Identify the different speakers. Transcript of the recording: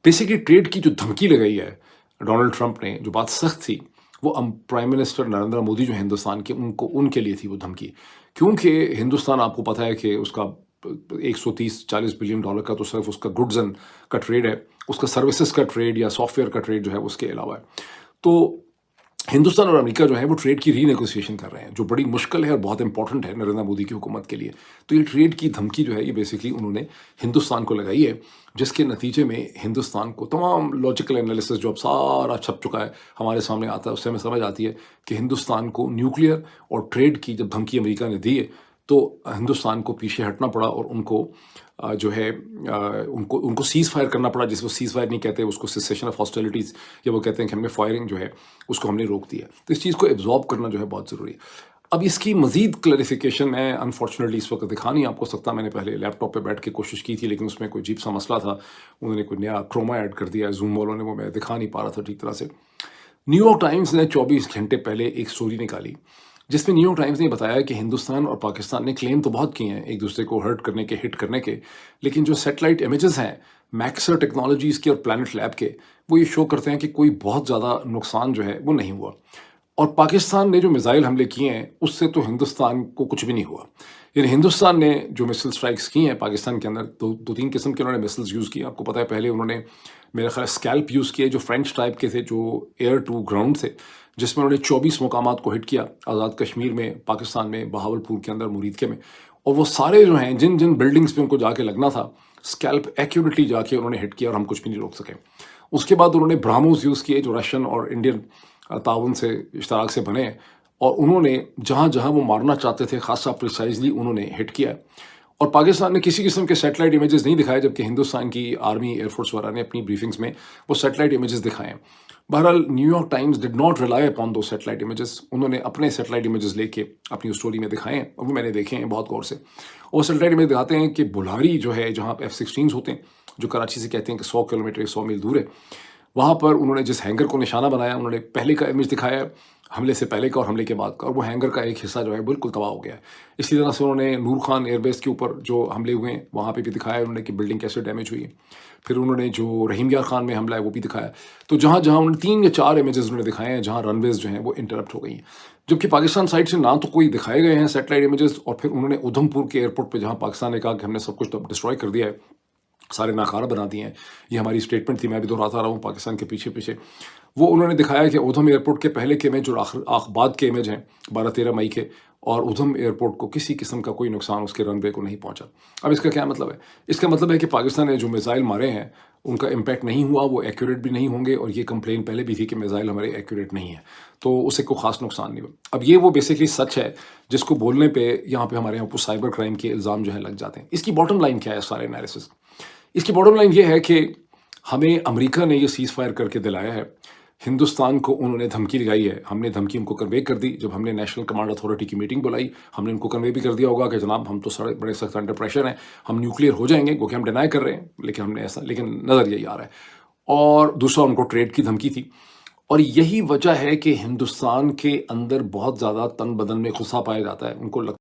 Speaker 1: Basically trade की जो धमकी लगाई है डोनाल्ड ट्रंप ने, जो बात सख्त थी, वो प्राइम मिनिस्टर नरेंद्र मोदी जो हैं हिंदुस्तान के, उनको उनके लिए थी वो धमकी। क्योंकि हिंदुस्तान आपको पता है कि उसका 130-40 बिलियन डॉलर का तो सिर्फ उसका गुड्स एंड का ट्रेड है, उसका सर्विसेज का ट्रेड या सॉफ्टवेयर का ट्रेड जो है उसके अलावा है। तो हिंदुस्तान और अमेरिका जो है वो ट्रेड की रीनेगोशिएशन कर रहे हैं, जो बड़ी मुश्किल है और बहुत इंपॉर्टेंट है नरेंद्र मोदी की हुकूमत के लिए। तो ये ट्रेड की धमकी जो है ये बेसिकली उन्होंने हिंदुस्तान को लगाई है, जिसके नतीजे में हिंदुस्तान को तमाम लॉजिकल एनालिसिस जो अब सारा छप चुका है हमारे सामने आता है, उससे हमें समझ आती है कि हिंदुस्तान को न्यूक्लियर और ट्रेड की जब धमकी अमेरिका ने दी है तो हिंदुस्तान को पीछे हटना पड़ा और उनको जो है उनको उनको सीज़ फायर करना पड़ा, जिसको सीज़ फायर नहीं कहते, उसको सेसेशन ऑफ हॉस्टिलिटीज़, या वो कहते हैं कि हमने फायरिंग जो है उसको हमने रोक दिया। तो इस चीज़ को एब्जॉर्ब करना जो है बहुत ज़रूरी है। अब इसकी मज़ीद क्लैरिफिकेशन मैं अनफॉर्चुनेटली इस वक्त दिखा नहीं आपको सकता, मैंने पहले लैपटॉप पे बैठ के कोशिश की थी लेकिन उसमें कोई अजीब सा मसला था, उन्होंने कोई नया क्रोमा ऐड कर दिया जूम वालों ने, वो मैं दिखा नहीं पा रहा था ठीक तरह से। न्यूयॉर्क टाइम्स ने 24 घंटे पहले एक स्टोरी निकाली जिसमें न्यूयॉर्क टाइम्स ने बताया कि हिंदुस्तान और पाकिस्तान ने क्लेम तो बहुत किए हैं एक दूसरे को हर्ट करने के, हिट करने के, लेकिन जो सैटेलाइट इमेजेस हैं मैक्सर टेक्नोलॉजीज़ के और प्लैनेट लैब के, वो ये शो करते हैं कि कोई बहुत ज़्यादा नुकसान जो है वो नहीं हुआ। और पाकिस्तान ने जो मिसाइल हमले किए हैं उससे तो हिंदुस्तान को कुछ भी नहीं हुआ। यानी हिंदुस्तान ने जो मिसाइल स्ट्राइक्स की हैं पाकिस्तान के अंदर, दो तीन किस्म के उन्होंने मिसाइल्स यूज़ किए। आपको पता है पहले उन्होंने मेरा ख्याल स्कैल्प यूज़ किए जो फ्रेंच टाइप के थे, जो एयर टू ग्राउंड थे, जिसमें उन्होंने 24 मुकामात को हिट किया आज़ाद कश्मीर में, पाकिस्तान में, बहावलपुर के अंदर, मुरीदके में। और वो सारे जो हैं जिन जिन बिल्डिंग्स पे उनको जाके लगना था, स्कैल्प एक्यूरेटली जाके उन्होंने हिट किया और हम कुछ भी नहीं रोक सके। उसके बाद उन्होंने ब्राह्मोस यूज़ किए जो रशियन और इंडियन ताउन से इश्तराक से बने, और उन्होंने जहाँ जहाँ वो मारना चाहते थे खासा प्रिसाइजली उन्होंने हिट किया। और पाकिस्तान ने किसी किस्म के सैटेलाइट इमेजेस नहीं दिखाए, जबकि हिंदुस्तान की आर्मी एयरफोर्स वगैरह ने अपनी ब्रीफिंग्स में वो सैटेलाइट इमेजेस दिखाए हैं। बहरहाल New York times did not rely upon दो सैटेलाइट इमेजेस, उन्होंने अपने सैटेलाइट इमेजेस लेके अपनी स्टोरी में दिखाए हैं और वो मैंने देखे हैं बहुत गौर से। और सैटेलाइट इमेज दिखाते हैं कि बुल्हारी जो है, जहाँ F-16 होते हैं, जो कराची से कहते हैं कि 100 किलोमीटर 100 मील दूर है, वहाँ पर उन्होंने जिस हैंगर को निशाना बनाया, उन्होंने पहले का इमेज दिखाया है, हमले से पहले का और हमले के बाद का, और वो हैंगर का एक हिस्सा जो है बिल्कुल तबाह हो गया है। इसी तरह से उन्होंने नूर खान एयरबेस के ऊपर जो हमले हुए हैं वहाँ पे भी दिखाया है उन्होंने कि बिल्डिंग कैसे डैमेज हुई है। फिर उन्होंने जो रहीम यार खान में हमला है वो भी दिखाया। तो जहाँ जहाँ उन्होंने 3 या 4 इमेजेस उन्होंने दिखाए हैं जहाँ रनवेज जो हैं वो इंटरप्ट हो गई हैं, जबकि पाकिस्तान साइड से ना तो कोई दिखाए गए हैं सैटेलाइट इमेजेस, और फिर उन्होंने उधमपुर के एयरपोर्ट पर जहाँ पाकिस्तान ने कहा कि हमने सब कुछ डिस्ट्रॉय कर दिया है, सारे नाकारा बना दिए हैं, ये हमारी स्टेटमेंट थी, मैं भी दोहराता रहा हूँ पाकिस्तान के पीछे पीछे, वो उन्होंने दिखाया कि उधम एयरपोर्ट के पहले के इमेज और बाद के इमेज हैं 12-13 मई के, और उधम एयरपोर्ट को किसी किस्म का कोई नुकसान उसके रनवे को नहीं पहुंचा। अब इसका क्या मतलब है? इसका मतलब है कि पाकिस्तान ने जो मिसाइल मारे हैं उनका इम्पैक्ट नहीं हुआ, वो एक्यूरेट भी नहीं होंगे, और ये कंप्लेन पहले भी थी कि मिसाइल हमारे एक्यूरेट नहीं है, तो उससे कोई खास नुकसान नहीं हुआ। अब ये वो बेसिकली सच है जिसको बोलने पे यहाँ पे हमारे यहाँ पर साइबर क्राइम के इल्ज़ाम जो है लग जाते हैं। इसकी बॉटम लाइन क्या है सारे एनालिसिस? इसकी बॉटम लाइन ये है कि हमें अमेरिका ने ये सीज़ फायर करके दिलाया है, हिंदुस्तान को उन्होंने धमकी लगाई है, हमने धमकी उनको कन्वे कर दी। जब हमने नेशनल कमांड अथॉरिटी की मीटिंग बुलाई, हमने उनको कन्वे भी कर दिया होगा कि जनाब हम तो सारे बड़े सख्त अंडर प्रेशर हैं, हम न्यूक्लियर हो जाएंगे, क्योंकि हम डिनाई कर रहे हैं, लेकिन हमने ऐसा, लेकिन नज़र यही आ रहा है। और दूसरा उनको ट्रेड की धमकी थी, और यही वजह है कि हिंदुस्तान के अंदर बहुत ज़्यादा तन बदन में गुस्सा पाया जाता है। उनको